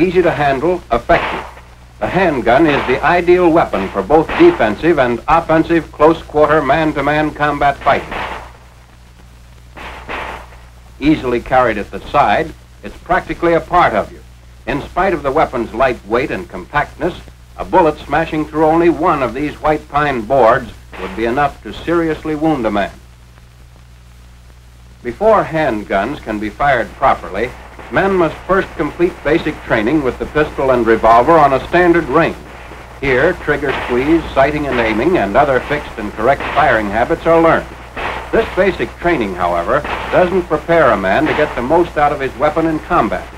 easy to handle, effective. The handgun is the ideal weapon for both defensive and offensive close-quarter man-to-man combat fighting. Easily carried at the side, it's practically a part of you. In spite of the weapon's light weight and compactness, a bullet smashing through only one of these white pine boards would be enough to seriously wound a man. Before handguns can be fired properly, men must first complete basic training with the pistol and revolver on a standard range. Here, trigger squeeze, sighting and aiming, and other fixed and correct firing habits are learned. This basic training, however, doesn't prepare a man to get the most out of his weapon in combat.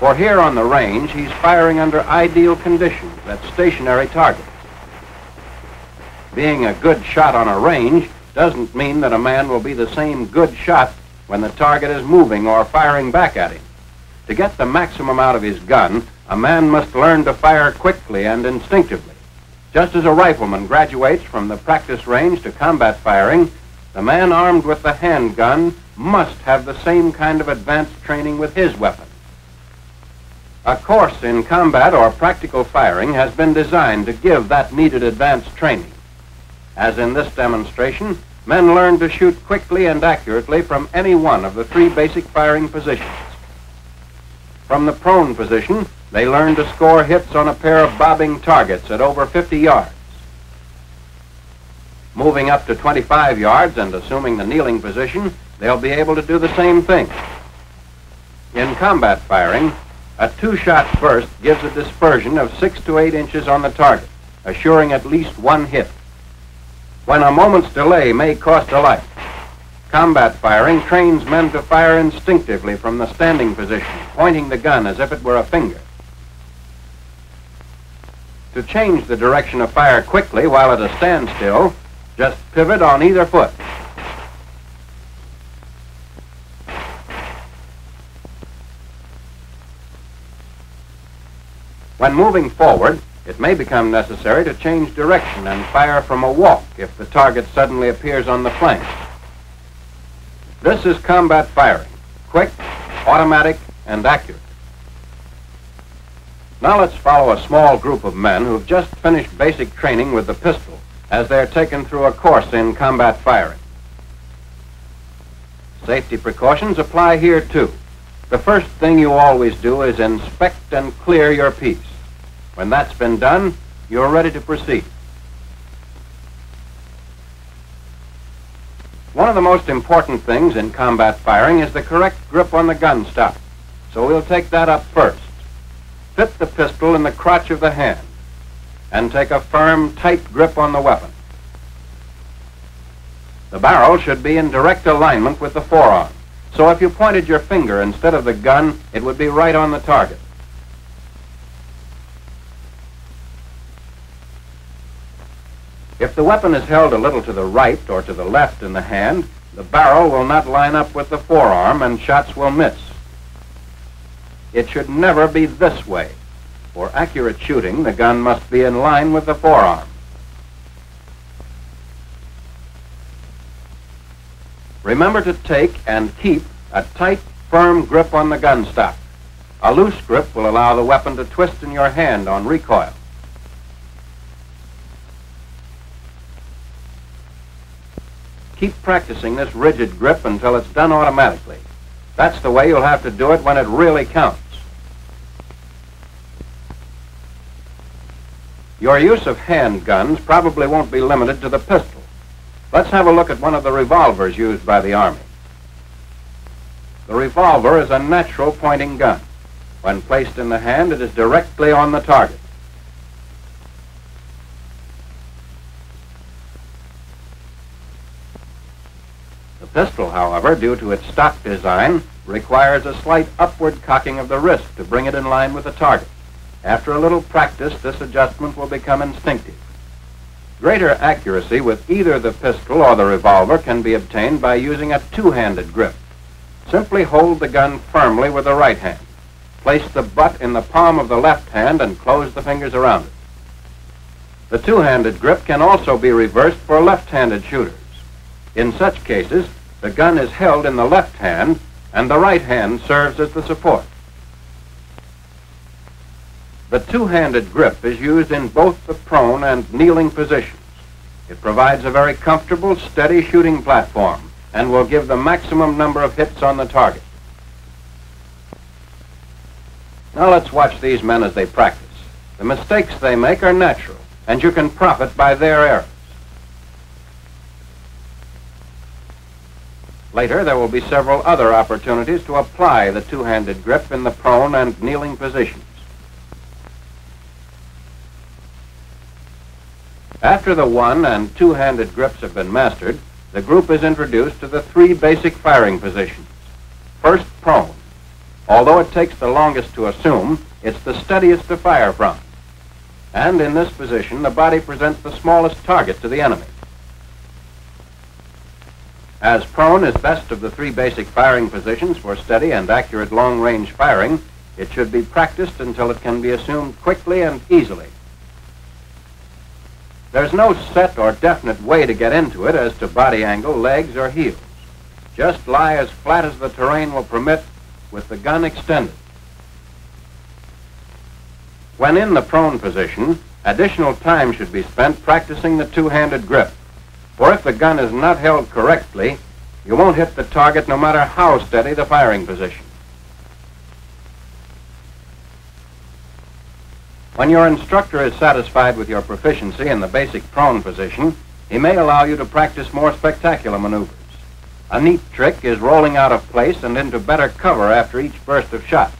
For here on the range, he's firing under ideal conditions at stationary targets. Being a good shot on a range doesn't mean that a man will be the same good shot when the target is moving or firing back at him. To get the maximum out of his gun, a man must learn to fire quickly and instinctively. Just as a rifleman graduates from the practice range to combat firing, the man armed with the handgun must have the same kind of advanced training with his weapon. A course in combat or practical firing has been designed to give that needed advanced training. As in this demonstration, men learn to shoot quickly and accurately from any one of the three basic firing positions. From the prone position, they learn to score hits on a pair of bobbing targets at over 50 yards. Moving up to 25 yards and assuming the kneeling position, they'll be able to do the same thing. In combat firing, a two-shot burst gives a dispersion of 6 to 8 inches on the target, assuring at least one hit. When a moment's delay may cost a life, combat firing trains men to fire instinctively from the standing position, pointing the gun as if it were a finger. To change the direction of fire quickly while at a standstill, just pivot on either foot. When moving forward, it may become necessary to change direction and fire from a walk if the target suddenly appears on the flank. This is combat firing, quick, automatic, and accurate. Now let's follow a small group of men who've just finished basic training with the pistol as they're taken through a course in combat firing. Safety precautions apply here too. The first thing you always do is inspect and clear your piece. When that's been done, you're ready to proceed. One of the most important things in combat firing is the correct grip on the gun stock. So we'll take that up first. Fit the pistol in the crotch of the hand and take a firm, tight grip on the weapon. The barrel should be in direct alignment with the forearm. So if you pointed your finger instead of the gun, it would be right on the target. If the weapon is held a little to the right or to the left in the hand, the barrel will not line up with the forearm and shots will miss. It should never be this way. For accurate shooting, the gun must be in line with the forearm. Remember to take and keep a tight, firm grip on the gun stock. A loose grip will allow the weapon to twist in your hand on recoil. Keep practicing this rigid grip until it's done automatically. That's the way you'll have to do it when it really counts. Your use of handguns probably won't be limited to the pistol. Let's have a look at one of the revolvers used by the Army. The revolver is a natural pointing gun. When placed in the hand, it is directly on the target. The pistol, however, due to its stock design, requires a slight upward cocking of the wrist to bring it in line with the target. After a little practice, this adjustment will become instinctive. Greater accuracy with either the pistol or the revolver can be obtained by using a two-handed grip. Simply hold the gun firmly with the right hand. Place the butt in the palm of the left hand and close the fingers around it. The two-handed grip can also be reversed for left-handed shooters. In such cases, the gun is held in the left hand and the right hand serves as the support. The two-handed grip is used in both the prone and kneeling positions. It provides a very comfortable, steady shooting platform and will give the maximum number of hits on the target. Now let's watch these men as they practice. The mistakes they make are natural, and you can profit by their errors. Later, there will be several other opportunities to apply the two-handed grip in the prone and kneeling positions. After the one- and two-handed grips have been mastered, the group is introduced to the three basic firing positions. First, prone. Although it takes the longest to assume, it's the steadiest to fire from. And in this position, the body presents the smallest target to the enemy. As prone is best of the three basic firing positions for steady and accurate long-range firing, it should be practiced until it can be assumed quickly and easily. There's no set or definite way to get into it as to body angle, legs, or heels. Just lie as flat as the terrain will permit with the gun extended. When in the prone position, additional time should be spent practicing the two-handed grip. For if the gun is not held correctly, you won't hit the target no matter how steady the firing position. When your instructor is satisfied with your proficiency in the basic prone position, he may allow you to practice more spectacular maneuvers. A neat trick is rolling out of place and into better cover after each burst of shots.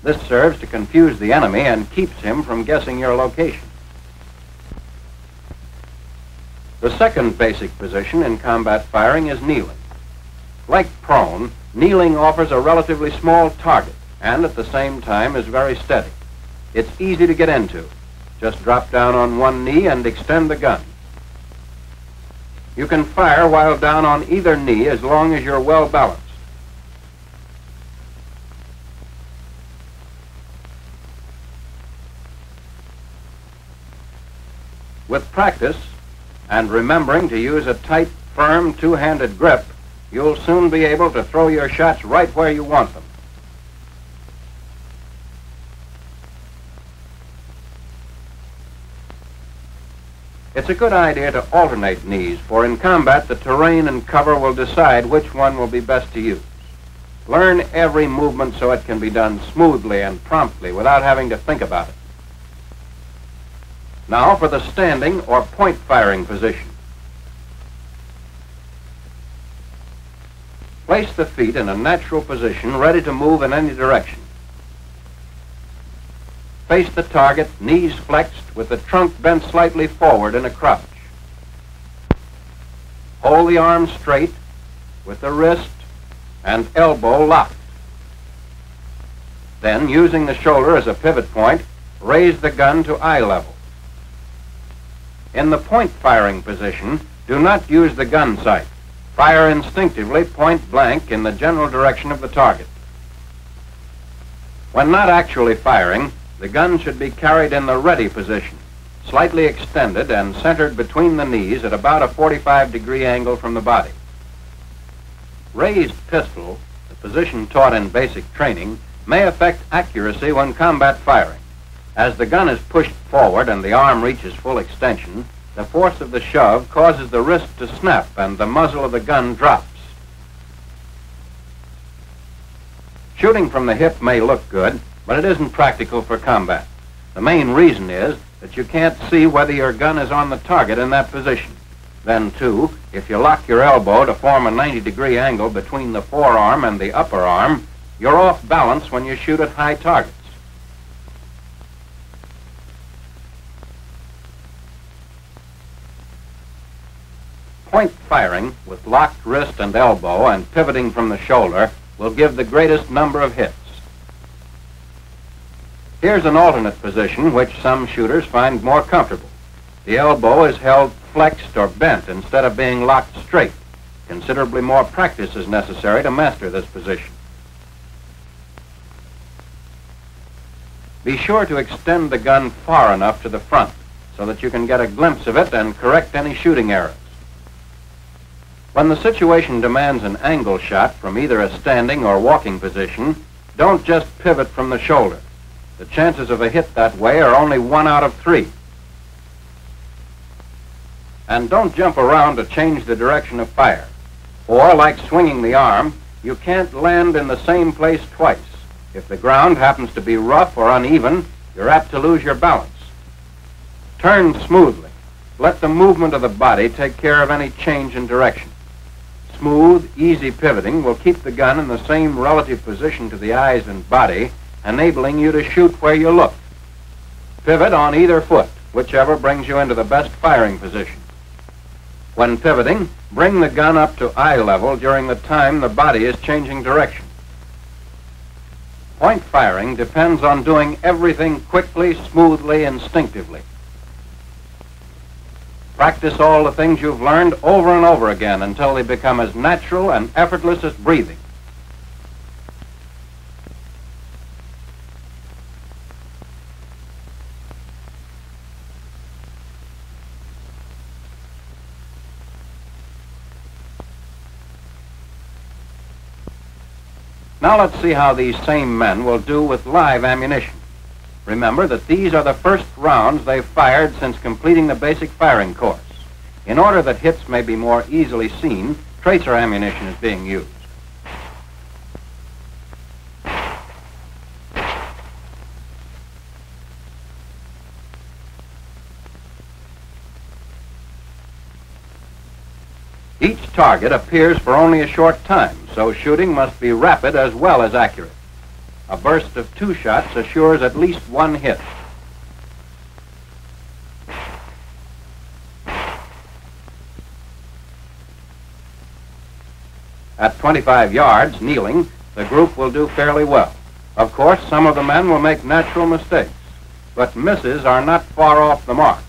This serves to confuse the enemy and keeps him from guessing your location. The second basic position in combat firing is kneeling. Like prone, kneeling offers a relatively small target and at the same time is very steady. It's easy to get into. Just drop down on one knee and extend the gun. You can fire while down on either knee as long as you're well balanced. With practice, and remembering to use a tight, firm, two-handed grip, you'll soon be able to throw your shots right where you want them. It's a good idea to alternate knees, for in combat the terrain and cover will decide which one will be best to use. Learn every movement so it can be done smoothly and promptly without having to think about it. Now for the standing or point firing position. Place the feet in a natural position, ready to move in any direction. Face the target, knees flexed, with the trunk bent slightly forward in a crouch. Hold the arm straight, with the wrist and elbow locked. Then, using the shoulder as a pivot point, raise the gun to eye level. In the point firing position, do not use the gun sight. Fire instinctively, point blank, in the general direction of the target. When not actually firing, the gun should be carried in the ready position, slightly extended and centered between the knees at about a 45-degree angle from the body. Raised pistol, the position taught in basic training, may affect accuracy when combat firing. As the gun is pushed forward and the arm reaches full extension, the force of the shove causes the wrist to snap and the muzzle of the gun drops. Shooting from the hip may look good, but it isn't practical for combat. The main reason is that you can't see whether your gun is on the target in that position. Then, too, if you lock your elbow to form a 90-degree angle between the forearm and the upper arm, you're off balance when you shoot at high targets. Point firing with locked wrist and elbow and pivoting from the shoulder will give the greatest number of hits. Here's an alternate position which some shooters find more comfortable. The elbow is held flexed or bent instead of being locked straight. Considerably more practice is necessary to master this position. Be sure to extend the gun far enough to the front so that you can get a glimpse of it and correct any shooting errors. When the situation demands an angle shot from either a standing or walking position, don't just pivot from the shoulder. The chances of a hit that way are only 1 out of 3. And don't jump around to change the direction of fire. Or, like swinging the arm, you can't land in the same place twice. If the ground happens to be rough or uneven, you're apt to lose your balance. Turn smoothly. Let the movement of the body take care of any change in direction. Smooth, easy pivoting will keep the gun in the same relative position to the eyes and body, enabling you to shoot where you look. Pivot on either foot, whichever brings you into the best firing position. When pivoting, bring the gun up to eye level during the time the body is changing direction. Point firing depends on doing everything quickly, smoothly, instinctively. Practice all the things you've learned over and over again until they become as natural and effortless as breathing. Now let's see how these same men will do with live ammunition. Remember that these are the first rounds they've fired since completing the basic firing course. In order that hits may be more easily seen, tracer ammunition is being used. Each target appears for only a short time, so shooting must be rapid as well as accurate. A burst of 2 shots assures at least 1 hit. At 25 yards, kneeling, the group will do fairly well. Of course, some of the men will make natural mistakes, but misses are not far off the mark.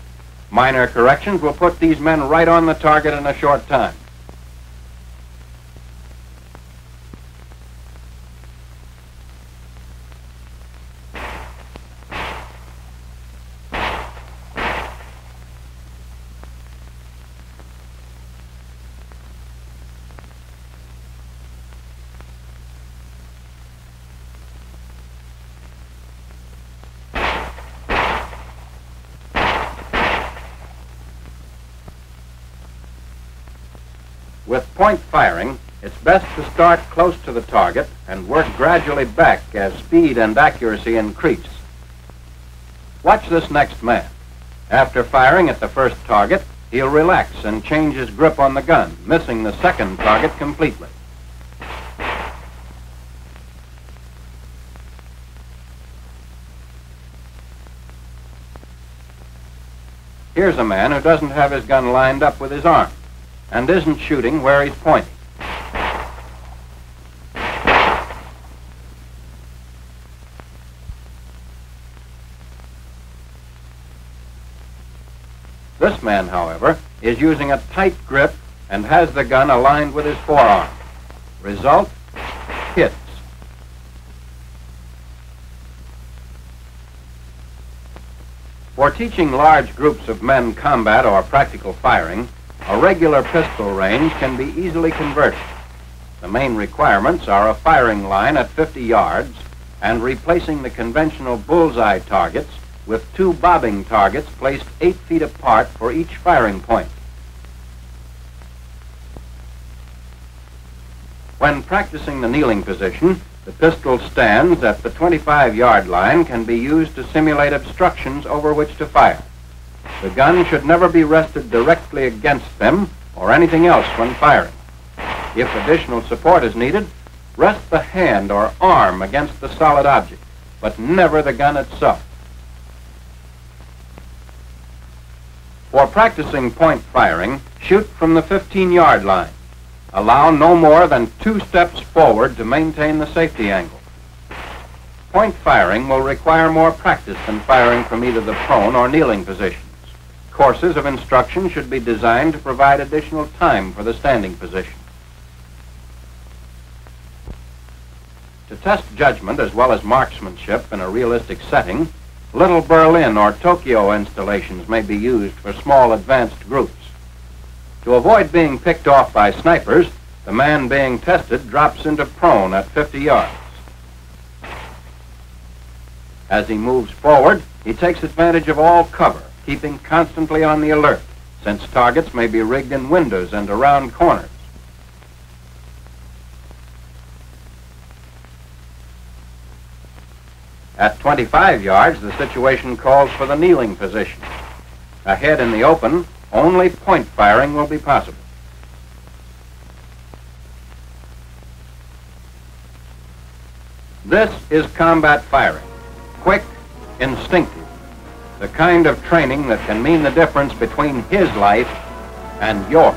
Minor corrections will put these men right on the target in a short time. With point firing, it's best to start close to the target and work gradually back as speed and accuracy increase. Watch this next man. After firing at the first target, he'll relax and change his grip on the gun, missing the second target completely. Here's a man who doesn't have his gun lined up with his arm and isn't shooting where he's pointing. This man, however, is using a tight grip and has the gun aligned with his forearm. Result, hits. For teaching large groups of men combat or practical firing, a regular pistol range can be easily converted. The main requirements are a firing line at 50 yards and replacing the conventional bullseye targets with 2 bobbing targets placed 8 feet apart for each firing point. When practicing the kneeling position, the pistol stands at the 25-yard line can be used to simulate obstructions over which to fire. The gun should never be rested directly against them or anything else when firing. If additional support is needed, rest the hand or arm against the solid object, but never the gun itself. For practicing point firing, shoot from the 15-yard line. Allow no more than 2 steps forward to maintain the safety angle. Point firing will require more practice than firing from either the prone or kneeling positions. Courses of instruction should be designed to provide additional time for the standing position. To test judgment as well as marksmanship in a realistic setting, Little Berlin or Tokyo installations may be used for small advanced groups. To avoid being picked off by snipers, the man being tested drops into prone at 50 yards. As he moves forward, he takes advantage of all cover, keeping constantly on the alert, since targets may be rigged in windows and around corners. At 25 yards, the situation calls for the kneeling position. Ahead in the open, only point firing will be possible. This is combat firing, quick, instinctive, the kind of training that can mean the difference between his life and yours.